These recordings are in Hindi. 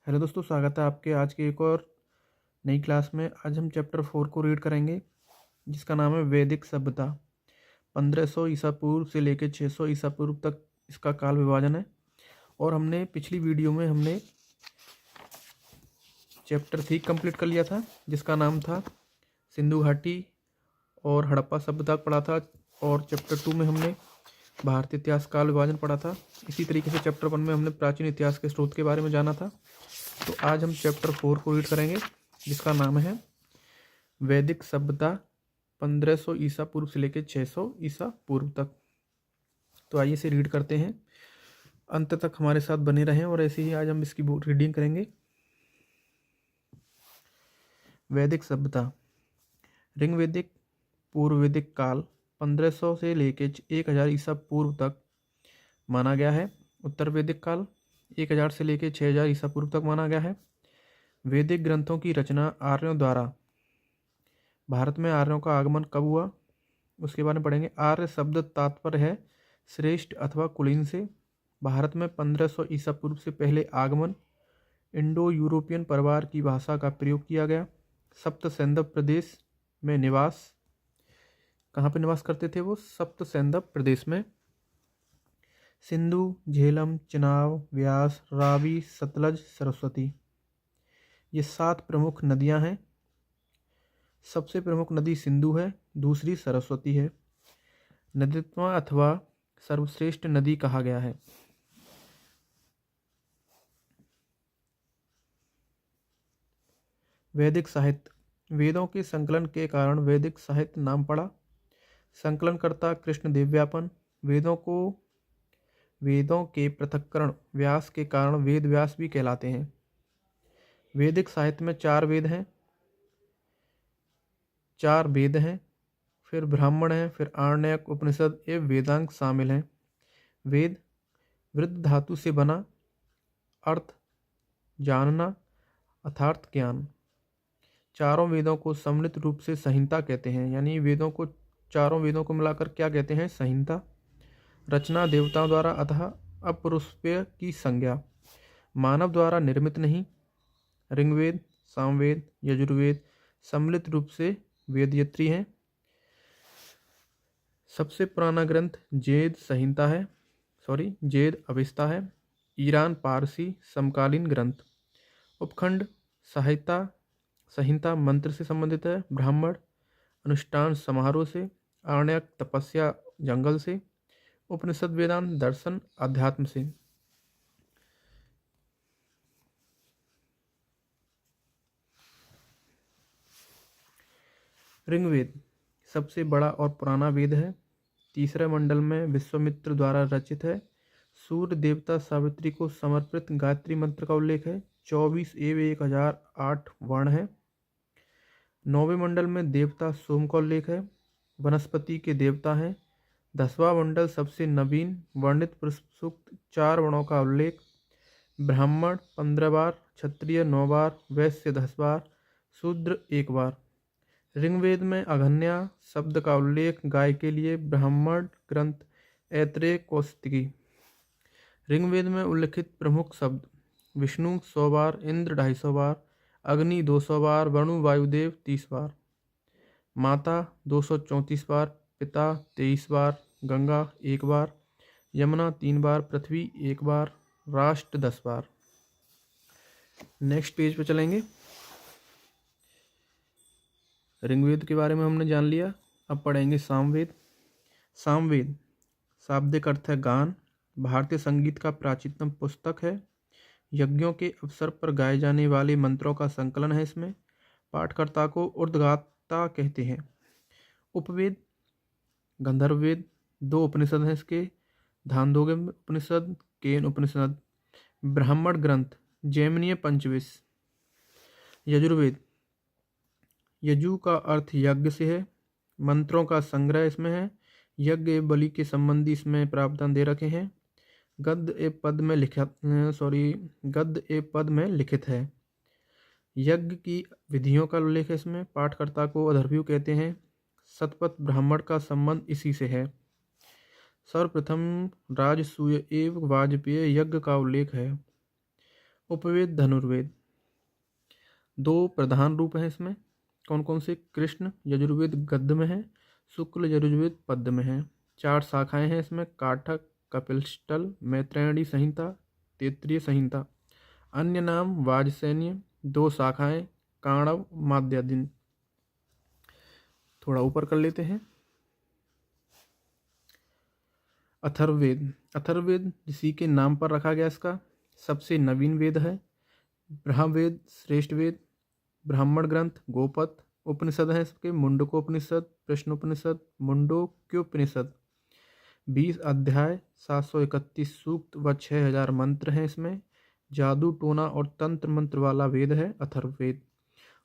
हेलो दोस्तों, स्वागत है आपके आज की एक और नई क्लास में। आज हम चैप्टर 4 को रीड करेंगे, जिसका नाम है वैदिक सभ्यता। 1500 ईसा पूर्व से लेकर 600 ईसा पूर्व तक इसका काल विभाजन है। और हमने पिछली वीडियो में चैप्टर 3 कंप्लीट कर लिया था, जिसका नाम था सिंधु घाटी और हड़प्पा सभ्यता पढ़ा था। और चैप्टर 2 में हमने भारतीय इतिहास काल विभाजन पढ़ा था। इसी तरीके से चैप्टर 1 में हमने प्राचीन इतिहास के स्रोत के बारे में जाना था। तो आज हम चैप्टर 4 को रीड करेंगे, जिसका नाम है वैदिक सभ्यता 1500 ईसा पूर्व से लेकर 600 ईसा पूर्व तक। तो आइए इसे रीड करते हैं, अंत तक हमारे साथ बने रहें और ऐसे ही आज हम इसकी रीडिंग करेंगे। वैदिक सभ्यता। ऋग्वैदिक पूर्व वैदिक काल 1500 से लेकर 1000 ईसा पूर्व तक माना गया है। उत्तर वैदिक काल 1000 से लेकर 6000 ईसा पूर्व तक माना गया है। वैदिक ग्रंथों की रचना आर्यों द्वारा। भारत में आर्यों का आगमन कब हुआ, उसके बारे में पढ़ेंगे। आर्य शब्द तात्पर्य है श्रेष्ठ अथवा कुलीन से। भारत में 1500 ईसा पूर्व से पहले आगमन, इंडो यूरोपियन परिवार की भाषा का प्रयोग किया गया। सप्त सैंधव प्रदेश में निवास। कहाँ पे निवास करते थे वो? सप्त सैंधव प्रदेश में। सिंधु, झेलम, चिनाब, व्यास, रावी, सतलज, सरस्वती, ये 7 प्रमुख नदियां हैं। सबसे प्रमुख नदी सिंधु है, दूसरी सरस्वती है। नदीत्व अथवा सर्वश्रेष्ठ नदी कहा गया है। वैदिक साहित्य। वेदों के संकलन के कारण वैदिक साहित्य नाम पड़ा। संकलनकर्ता कृष्ण देवव्यापन। वेदों के पृथक्करण व्यास के कारण वेद व्यास भी कहलाते हैं। वैदिक साहित्य में 4 वेद हैं, फिर ब्राह्मण हैं, फिर आरण्यक, उपनिषद एवं वेदांग शामिल हैं। वेद वृद्ध धातु से बना, अर्थ जानना, अर्थात ज्ञान। चारों वेदों को सम्मिलित रूप से संहिता कहते हैं, यानी चारों वेदों को मिलाकर क्या कहते हैं? संहिता। रचना देवताओं द्वारा, अतः अपरुष्पेय की संज्ञा, मानव द्वारा निर्मित नहीं। ऋग्वेद, सामवेद, यजुर्वेद सम्मिलित रूप से वेदयत्री हैं। सबसे पुराना ग्रंथ जेद अविस्ता है। ईरान पारसी समकालीन ग्रंथ। उपखंड संहिता मंत्र से संबंधित है। ब्राह्मण अनुष्ठान समारोह से। आरण्यक तपस्या जंगल से। उपनिषद वेदांत दर्शन अध्यात्म से। ऋग्वेद सबसे बड़ा और पुराना वेद है। तीसरे मंडल में विश्वामित्र द्वारा रचित है। सूर्य देवता सावित्री को समर्पित गायत्री मंत्र का उल्लेख है। 24 एवं 1008 वर्ण है। 9वें मंडल में देवता सोम का उल्लेख है। वनस्पति के देवता हैं। 10वां मंडल सबसे नवीन वर्णित सूक्त 4 वर्णों का उल्लेख। ब्राह्मण 15 बार, क्षत्रिय 9 बार, वैश्य 10 बार, शूद्र 1 बार। ऋग्वेद में अघन्या शब्द का उल्लेख गाय के लिए। ब्राह्मण ग्रंथ ऐत्रेय कौशिकी। ऋग्वेद में उल्लिखित प्रमुख शब्द विष्णु 100 बार, इंद्र 250 बार, अग्नि 200 बार, वरुण वायुदेव 30 बार, माता 234 बार, पिता 23 बार, गंगा 1 बार, यमुना 3 बार, पृथ्वी 1 बार, राष्ट्र 10 बार। नेक्स्ट पेज पे चलेंगे। ऋग्वेद के बारे में हमने जान लिया, अब पढ़ेंगे सामवेद। सामवेद शाब्दिक अर्थ है गान। भारतीय संगीत का प्राचीनतम पुस्तक है। यज्ञों के अवसर पर गाए जाने वाले मंत्रों का संकलन है इसमें। पाठकर्ता को उद्गाता कहते हैं। उपवेद गंधर्ववेद 2 उपनिषद हैं इसके। धांधोग्य उपनिषद, केन उपनिषद। ब्राह्मण ग्रंथ जैमिनीय पंचविश। यजुर्वेद यजु का अर्थ यज्ञ से है। मंत्रों का संग्रह इसमें है। यज्ञ एवं बलि के संबंधी इसमें प्रावधान दे रखे हैं। गद्य एवं पद में लिखित है। यज्ञ की विधियों का उल्लेख है इसमें। पाठकर्ता को अधर्व्यु कहते हैं। शतपथ ब्राह्मण का संबंध इसी से है। सर्वप्रथम राजसूय एवं वाजपेय यज्ञ का उल्लेख है। उपवेद धनुर्वेद। दो प्रधान रूप हैं इसमें। कौन कौन से? कृष्ण यजुर्वेद गद्य में है, शुक्ल यजुर्वेद पद्य में है। 4 शाखाएं हैं इसमें: काठक, कपिलष्टल, मैत्रेयणी संहिता, तैत्तिरीय संहिता। अन्य नाम वाजसैन्य। 2 शाखाएं: काणव, माद्यादि। थोड़ा ऊपर कर लेते हैं। अथर्ववेद। अथर्ववेद इसी के नाम पर रखा गया इसका। सबसे नवीन वेद है। ब्रह्मवेद श्रेष्ठ वेद। ब्राह्मण ग्रंथ गोपद। उपनिषद हैं इसके: मुंडकोपनिषद, प्रश्नोपनिषद, मुंडोक्योपनिषद। 20 अध्याय, 731 सूक्त व 6000 मंत्र हैं इसमें। जादू टोना और तंत्र मंत्र वाला वेद है अथर्ववेद।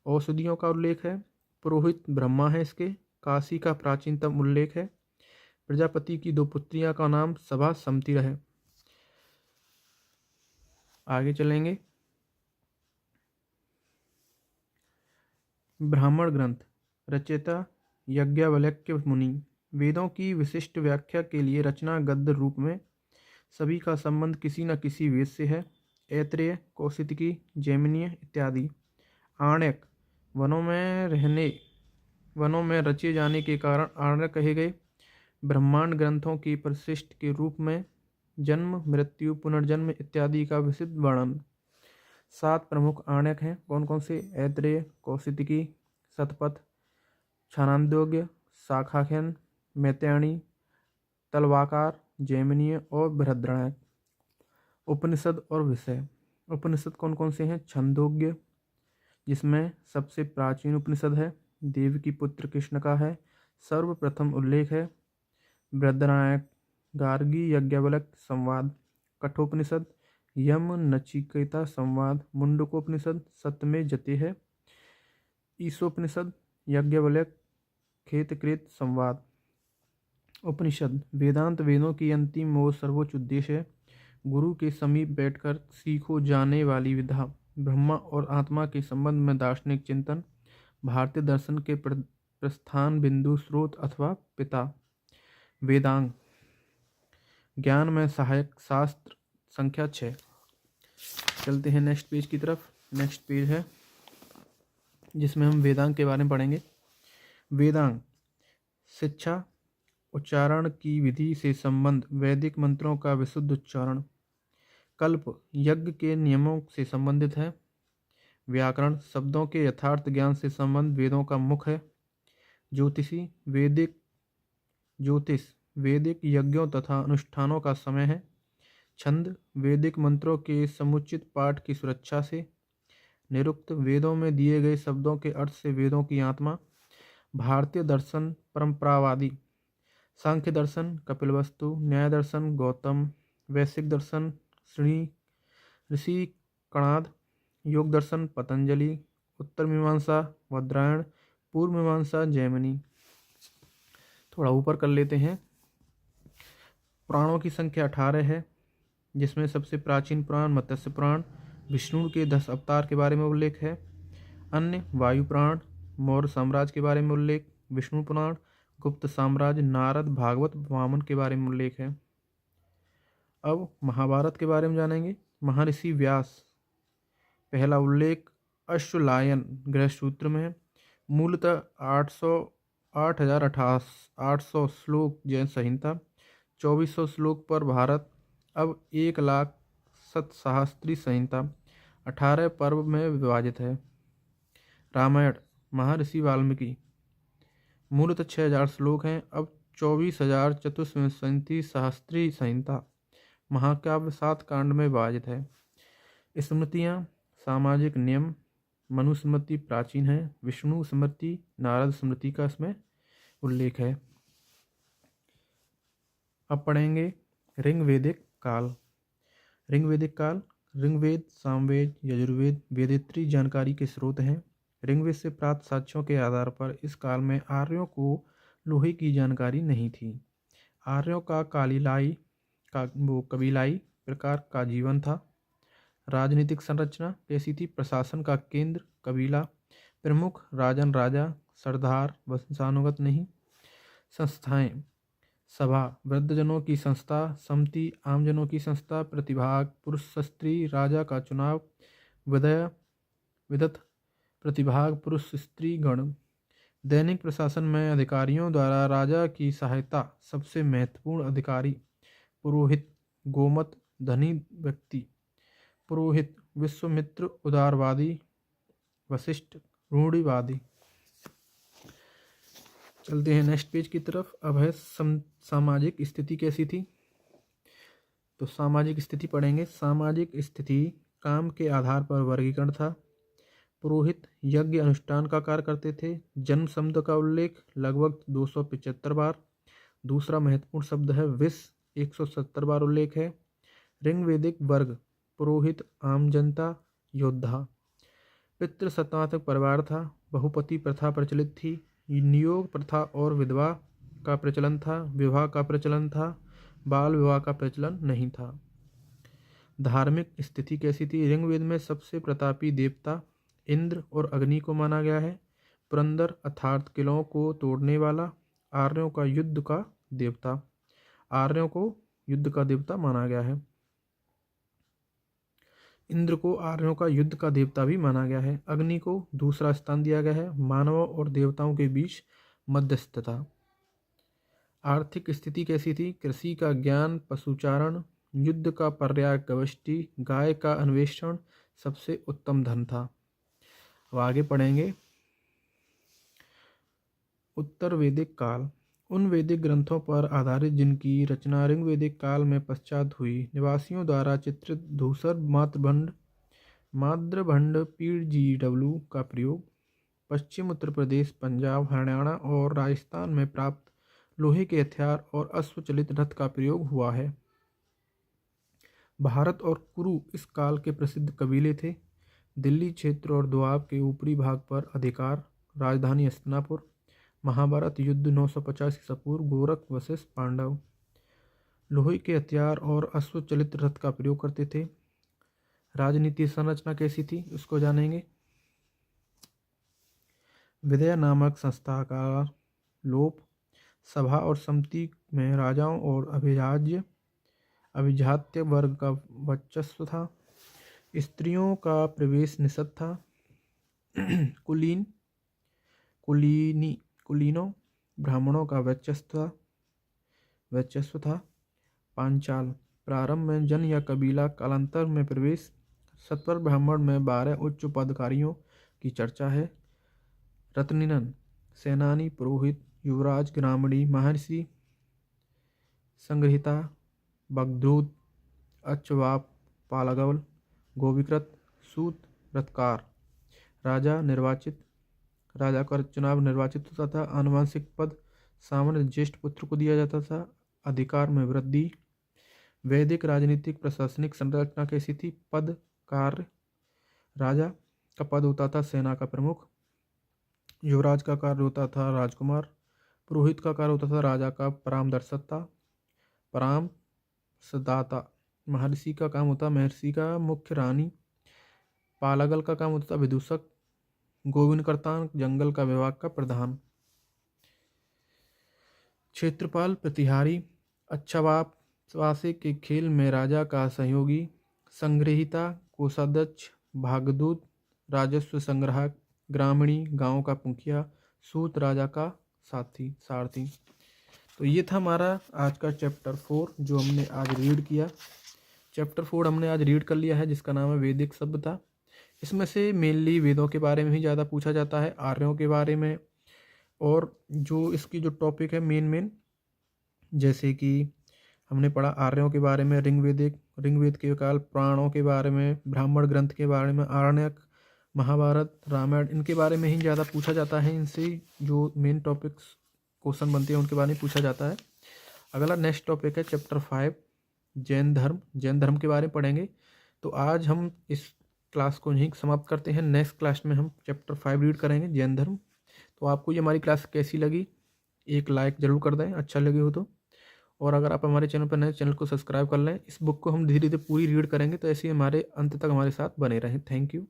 औषधियों का उल्लेख है। पुरोहित ब्रह्मा है इसके। काशी का प्राचीनतम उल्लेख है। प्रजापति की 2 पुत्रियां का नाम सभा समती है। आगे चलेंगे। ब्राह्मण ग्रंथ रचयिता याज्ञवल्क्य मुनि। वेदों की विशिष्ट व्याख्या के लिए रचना गद्य रूप में। सभी का संबंध किसी न किसी वेद से है। ऐत्रेय, कौशिकी, जैमिनीय इत्यादि। आर्ण्यक वनों में रचे जाने के कारण आर्ण्यक कहे गए। ब्रह्मांड ग्रंथों की परिशिष्ट के रूप में जन्म, मृत्यु, पुनर्जन्म इत्यादि का विशद वर्णन। 7 प्रमुख आर्ण्यक हैं। कौन कौन से? ऐत्रेय, कौशिकी, शतपथ, छांदोग्य, शाखाख्यन, मैत्रेयणी, तलवाकार, जैमिनीय और बृहदारण्यक। उपनिषद और विषय। उपनिषद कौन कौन से हैं? छंदोग्य, जिसमें सबसे प्राचीन उपनिषद है, देव की पुत्र कृष्ण का है, सर्वप्रथम उल्लेख है। बृहदारण्यक, गार्गी याज्ञवल्क्य संवाद। कठोपनिषद, यम नचिकेता संवाद। मुंडकोपनिषद, सत्यमेव जयते है। ईशोपनिषद, याज्ञवल्क्य खेतकृत संवाद। उपनिषद वेदांत वेदों की अंतिम और सर्वोच्च उद्देश्य है। गुरु के समीप बैठकर सीखो जाने वाली विधा। ब्रह्मा और आत्मा के संबंध में दार्शनिक चिंतन। भारतीय दर्शन के प्रस्थान बिंदु, स्रोत अथवा पिता। वेदांग ज्ञान में सहायक शास्त्र। संख्या 6। चलते हैं नेक्स्ट पेज की तरफ। नेक्स्ट पेज है जिसमें हम वेदांग के बारे में पढ़ेंगे। वेदांग शिक्षा, उच्चारण की विधि से संबंध, वैदिक मंत्रों का विशुद्ध उच्चारण। कल्प यज्ञ के नियमों से संबंधित है। व्याकरण शब्दों के यथार्थ ज्ञान से संबंध वेदों का मुख्य है। ज्योतिषी ज्योतिष वैदिक यज्ञों तथा अनुष्ठानों का समय है। छंद वैदिक मंत्रों के समुचित पाठ की सुरक्षा से। निरुक्त वेदों में दिए गए शब्दों के अर्थ से वेदों की आत्मा। भारतीय दर्शन परंपरावादी। सांख्य दर्शन कपिलवस्तु, न्याय दर्शन गौतम, वैश्विक दर्शन ऋषि कणाद, योग दर्शन पतंजलि, उत्तर मीमांसा वद्रायण, पूर्व मीमांसा जैमिनी। थोड़ा ऊपर कर लेते हैं। पुराणों की संख्या 18 है, जिसमें सबसे प्राचीन पुराण मत्स्य पुराण, विष्णु के 10 अवतार के बारे में उल्लेख है। अन्य वायु पुराण, मौर्य साम्राज्य के बारे में उल्लेख, विष्णु पुराण, गुप्त साम्राज्य, नारद, भागवत, वामन के बारे में उल्लेख है। अब महाभारत के बारे में जानेंगे। महर्षि व्यास, पहला उल्लेख अश्वलायन गृहसूत्र में है। मूलतः 800 श्लोक जैन संहिता, 2400 श्लोक पर भारत, अब 1,00,000 सतसहस्त्री संहिता, 18 पर्व में विभाजित है। रामायण महर्षि वाल्मीकि, मूलतः 6000 श्लोक हैं, अब 24,000 चतुस्विंशति सहस्त्री संहिता। महाकाव्य 7 कांड में विभाजित है। स्मृतियाँ सामाजिक नियम, मनु स्मृति प्राचीन है, विष्णु स्मृति, नारद स्मृति का इसमें उल्लेख है। अब पढ़ेंगे ऋग्वेदिक काल। ऋग्वेदिक काल ऋग्वेद, सामवेद, यजुर्वेद, वेदेत्री जानकारी के स्रोत हैं। ऋग्वेद से प्राप्त साक्ष्यों के आधार पर इस काल में आर्यों को लोहे की जानकारी नहीं थी। आर्यों का कबीलाई प्रकार का जीवन था। राजनीतिक संरचना कैसी थी? प्रशासन का केंद्र कबीला, प्रमुख राजन राजा, सरदार, वंशानुगत नहीं। संस्थाएं सभा वृद्धजनों की संस्था, समिति आमजनों की संस्था, प्रतिभाग पुरुष स्त्री राजा का चुनाव, विदय विदत प्रतिभाग पुरुष स्त्री गण। दैनिक प्रशासन में अधिकारियों द्वारा राजा की सहायता, सबसे महत्वपूर्ण अधिकारी पुरोहित, गोमत धनी व्यक्ति। पुरोहित विश्वामित्र उदारवादी, वशिष्ठ रूढ़िवादी। चलते हैं नेक्स्ट पेज की तरफ। अब है सामाजिक स्थिति कैसी थी। तो सामाजिक स्थिति पढ़ेंगे। सामाजिक स्थिति काम के आधार पर वर्गीकरण था। पुरोहित यज्ञ अनुष्ठान का कार्य करते थे। जन्म शब्द का उल्लेख लगभग 275 बार। दूसरा महत्वपूर्ण शब्द है विष, 170 बार उल्लेख है। ऋग्वेदिक वर्ग पुरोहित, आम जनता, योद्धा। पितृसत्तात्मक परिवार था। बहुपति प्रथा प्रचलित थी। नियोग प्रथा और विधवा का प्रचलन था। विवाह का प्रचलन था। बाल विवाह का प्रचलन नहीं था। धार्मिक स्थिति कैसी थी। ऋग्वेद में सबसे प्रतापी देवता इंद्र और अग्नि को माना गया है। पुरंदर अर्थात किलों को तोड़ने वाला, आर्यों का युद्ध का देवता। आर्यों को युद्ध का देवता माना गया है। इंद्र को आर्यों का युद्ध का देवता भी माना गया है। अग्नि को दूसरा स्थान दिया गया है। मानवों और देवताओं के बीच मध्यस्थता। आर्थिक स्थिति कैसी थी। कृषि का ज्ञान, पशुचारण, युद्ध का पर्याय गवष्टि, गाय का अन्वेषण सबसे उत्तम धन था। अब आगे पढ़ेंगे। उत्तर वैदिक काल उन वैदिक ग्रंथों पर आधारित जिनकी रचना ऋग्वेदिक काल में पश्चात हुई। निवासियों द्वारा चित्रित धूसर माद्रभंड PGW का प्रयोग। पश्चिम उत्तर प्रदेश, पंजाब, हरियाणा और राजस्थान में प्राप्त लोहे के हथियार और अश्वचलित रथ का प्रयोग हुआ है। भारत और कुरु इस काल के प्रसिद्ध कबीले थे। दिल्ली क्षेत्र और दोआब के ऊपरी भाग पर अधिकार। राजधानी हस्तिनापुर। महाभारत युद्ध 950 ईसा पूर्व। गोरख वशिष्ठ पांडव। लोहे के हथियार और अश्वचलित रथ का प्रयोग करते थे। राजनीति संरचना कैसी थी उसको जानेंगे। विदय नामक संस्था का लोप। सभा और समिति में राजाओं और अभिजात्य वर्ग का वर्चस्व था। स्त्रियों का प्रवेश निषिद्ध था। कुलीनों ब्राह्मणों का वर्चस्व था। पांचाल प्रारंभ में जन या कबीला, कालांतर में प्रवेश। सत्वर ब्राह्मण में 12 उच्च पदाधिकारियों की चर्चा है। रत्निनन सेनानी, पुरोहित, युवराज, ग्रामणी, महर्षि, संग्रहिता, बगद्रूद, अक्षवाप, पालागवल, गोविकृत, सूत, रथकार। राजा का चुनाव निर्वाचित होता था। आनुवंशिक पद सामान्य ज्येष्ठ पुत्र को दिया जाता था। अधिकार में वृद्धि। वैदिक राजनीतिक प्रशासनिक संरचना कैसी थी। पद कार्य। राजा का पद होता था सेना का प्रमुख। युवराज का कार्य होता था राजकुमार। पुरोहित का कार्य होता था राजा का परामर्शदाता। महर्षि का काम होता महर्षि का मुख्य रानी। पालागल का काम होता था विदूषक। गोविंदकर्तान जंगल का विभाग का प्रधान। क्षेत्रपाल प्रतिहारी। अच्छावाप स्वासे के खेल में राजा का सहयोगी। संग्रहिता कोषाध्यक्ष, भागदूत राजस्व संग्राहक। ग्रामीणी गांव का मुखिया। सूत राजा का सारथी। तो ये था हमारा आज का चैप्टर 4 जो हमने आज रीड किया। चैप्टर 4 हमने आज रीड कर लिया है जिसका नाम है वैदिक सभ्यता। इसमें से मेनली वेदों के बारे में ही ज़्यादा पूछा जाता है, आर्यों के बारे में, और जो इसकी जो टॉपिक है मेन जैसे कि हमने पढ़ा आर्यों के बारे में, ऋग्वेद के काल, पुराणों के बारे में, ब्राह्मण ग्रंथ के बारे में, आरण्यक, महाभारत, रामायण, इनके बारे में ही ज़्यादा पूछा जाता है। इनसे जो मेन टॉपिक्स क्वेश्चन बनते हैं उनके बारे में पूछा जाता है। अगला नेक्स्ट टॉपिक है चैप्टर 5 जैन धर्म के बारे में पढ़ेंगे। तो आज हम इस क्लास को यहीं समाप्त करते हैं। नेक्स्ट क्लास में हम चैप्टर 5 रीड करेंगे जैन धर्म। तो आपको ये हमारी क्लास कैसी लगी एक लाइक ज़रूर कर दें अच्छा लगे हो तो, और अगर आप हमारे चैनल पर नए चैनल को सब्सक्राइब कर लें। इस बुक को हम धीरे धीरे पूरी रीड करेंगे तो ऐसे ही हमारे अंत तक हमारे साथ बने रहें। Thank you.